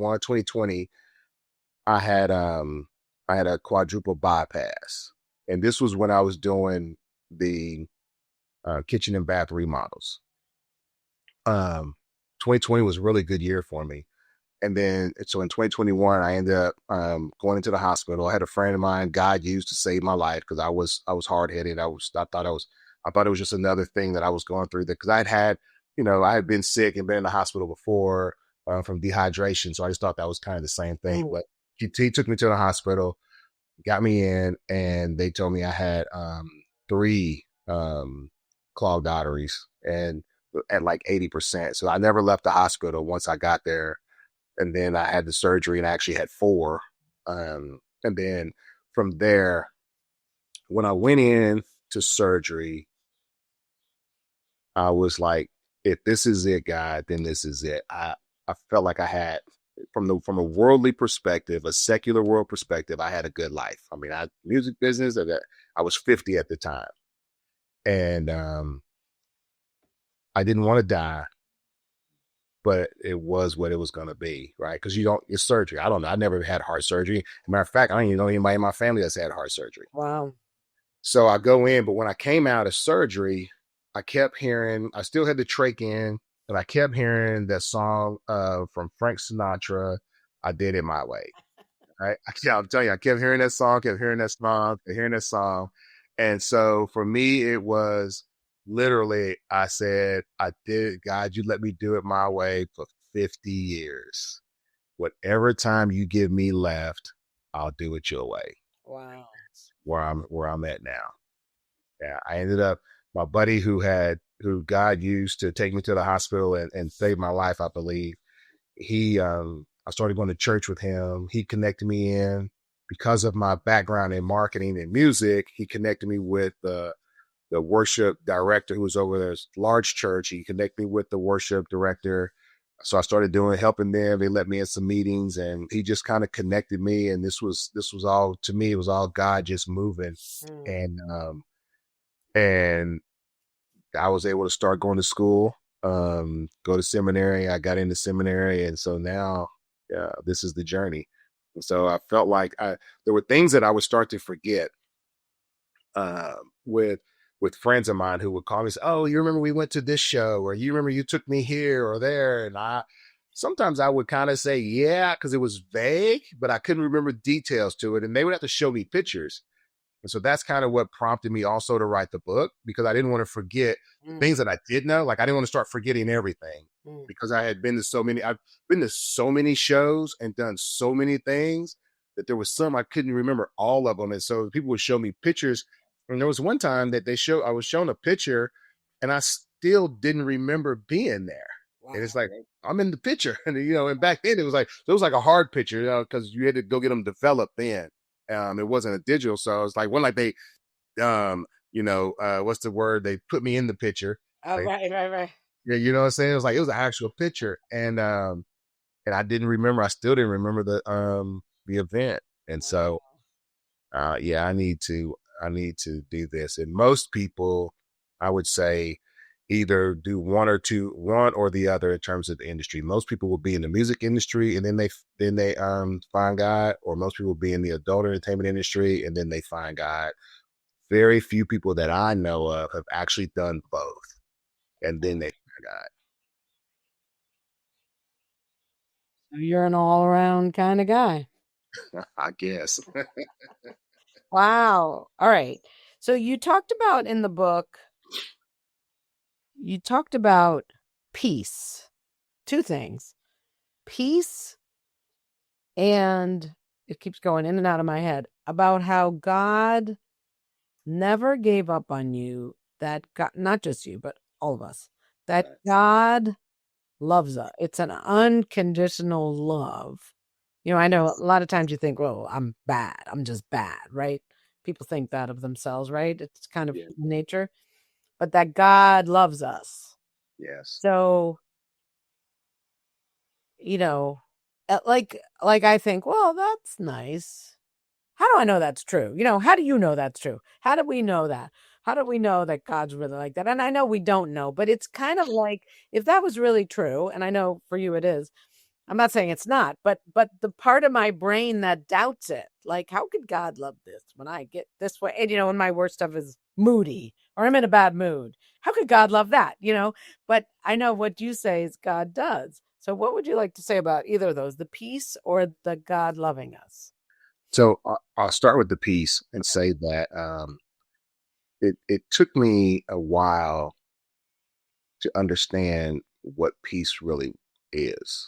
2020, I had a quadruple bypass, and this was when I was doing the kitchen and bath remodels. 2020 was a really good year for me. And then, so in 2021, I ended up going into the hospital. I had a friend of mine God used to save my life because I was hard headed. I thought it was just another thing that I was going through, because I had been sick and been in the hospital before from dehydration. So I just thought that was kind of the same thing. But he took me to the hospital, got me in, and they told me I had three clogged arteries and at like 80%. So I never left the hospital once I got there. And then I had the surgery and I actually had four. And then from there, when I went in to surgery, I was like, if this is it, God, then this is it. I felt like I had, from a worldly perspective, a secular world perspective, I had a good life. I mean, music business, I was 50 at the time. And I didn't want to die, but it was what it was going to be, right? Because it's surgery. I don't know. I never had heart surgery. As a matter of fact, I don't even know anybody in my family that's had heart surgery. Wow. So I go in, but when I came out of surgery, I still had the trach in, and I kept hearing that song from Frank Sinatra, I Did It My Way. Right? I'm telling you, I kept hearing that song, And so for me, it was literally, I said, I did, God, you let me do it my way for 50 years. Whatever time you give me left, I'll do it your way. Wow. Where I'm at now. Yeah. I ended up, my buddy who God used to take me to the hospital and save my life, I believe, I started going to church with him. He connected me in, because of my background in marketing and music. He connected me with the worship director who was over there, large church. He connected me with the worship director. So I started helping them. They let me in some meetings, and he just kind of connected me. And this was all, to me, it was all God just moving. And I was able to start going to school, go to seminary. I got into seminary. And so now, this is the journey. And so I felt like there were things that I would start to forget, with friends of mine who would call me and say, oh, you remember we went to this show, or you remember you took me here or there. And sometimes I would kind of say, yeah, because it was vague, but I couldn't remember details to it. And they would have to show me pictures. And so that's kind of what prompted me also to write the book, because I didn't want to forget things that I did know. Like, I didn't want to start forgetting everything, because I've been to so many shows and done so many things that there was some I couldn't remember all of them. And so people would show me pictures. And there was one time that I was shown a picture and I still didn't remember being there. Wow. And it's like, I'm in the picture. And, and back then it was like a hard picture, because you had to go get them developed then. It wasn't a digital. So it's like, they, what's the word? They put me in the picture. Oh, right. Yeah. You know what I'm saying? It was like, it was an actual picture. And I still didn't remember the event. And so, yeah, I need to do this. And most people, I would say, either do one or the other in terms of the industry. Most people will be in the music industry and then they find God, or most people will be in the adult entertainment industry and then they find God. Very few people that I know of have actually done both, and then they find God. So you're an all-around kind of guy. I guess. Wow. All right. So you talked about in the book, peace. Two things. Peace, and it keeps going in and out of my head, about how God never gave up on you, that God, not just you, but all of us, that God loves us. It's an unconditional love. I know a lot of times you think, well, I'm bad. I'm just bad, right? People think that of themselves, right? It's kind of nature. But that God loves us. Yes. So, like I think, well, that's nice. How do I know that's true? How do you know that's true? How do we know that? How do we know that God's really like that? And I know we don't know, but it's kind of like, if that was really true, and I know for you it is, I'm not saying it's not, but the part of my brain that doubts it, like, how could God love this when I get this way? And, when my worst stuff is moody or I'm in a bad mood, how could God love that? But I know what you say is God does. So what would you like to say about either of those, the peace or the God loving us? So I'll start with the peace and say that it took me a while to understand what peace really is.